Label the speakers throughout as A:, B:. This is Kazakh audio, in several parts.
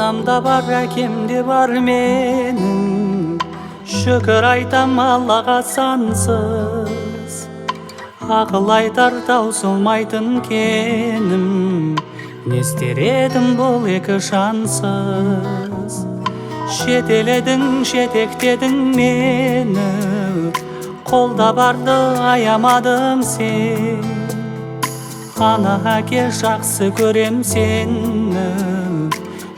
A: Анамда бар, әкемде бар менің, шүкір айтам Аллаға сансыз. Ақыл айтар таусылмайтын кенім, не істер едім бұл екі жансыз. Жетеледің, жетектедің мені, қолда барды аямадың сен. Ана әке жақсы көрем сені,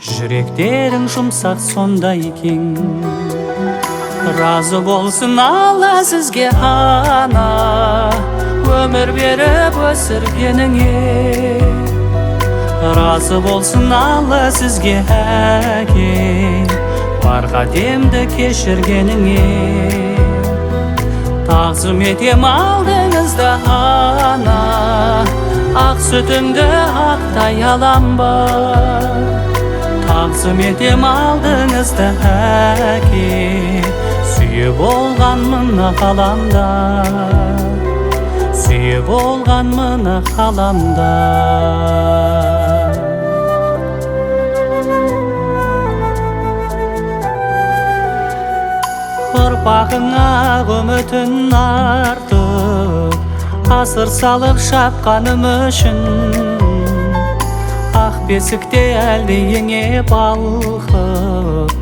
A: жүректерің жұмсақ сондай екен. Разы болсын Алла сізге ана, өмір беріп өсіргеніңе. Разы болсын Алла сізге әке, бар қатемді кешіргеніңе. Тағзым етем алдыңызда ана, ақ сүтімді ақтай алам ба. Тағзым етем алдыңызда әке, сүйіп болғанмын қаламда, сүйіп болғанмын қаламда. Ұрпағыңа үмітін артып, асыр салып шапқаным үшін, ақ бесікте әлде еңе балқып,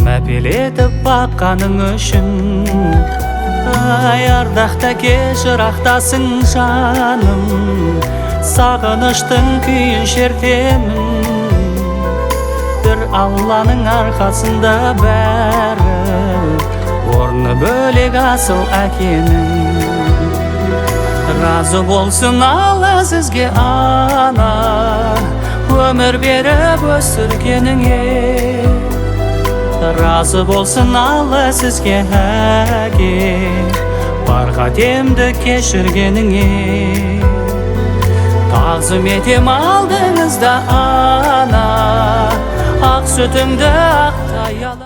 A: мәпелетіп баққаның үшін. Ай ардақта жырақтасың жаным, сағыныштың күйін шертемін. Бір Алланың арқасында бәрі, орны бөлек асыл әкенің. Разы болсын Алла сізге ана, өмір беріп өсіргеніңе. Разы болсын Алла сізге әке, бар қатемді кешіргеніңе. Тағзым етем алдыңызда ана, ақ сүтімді ақтай алам.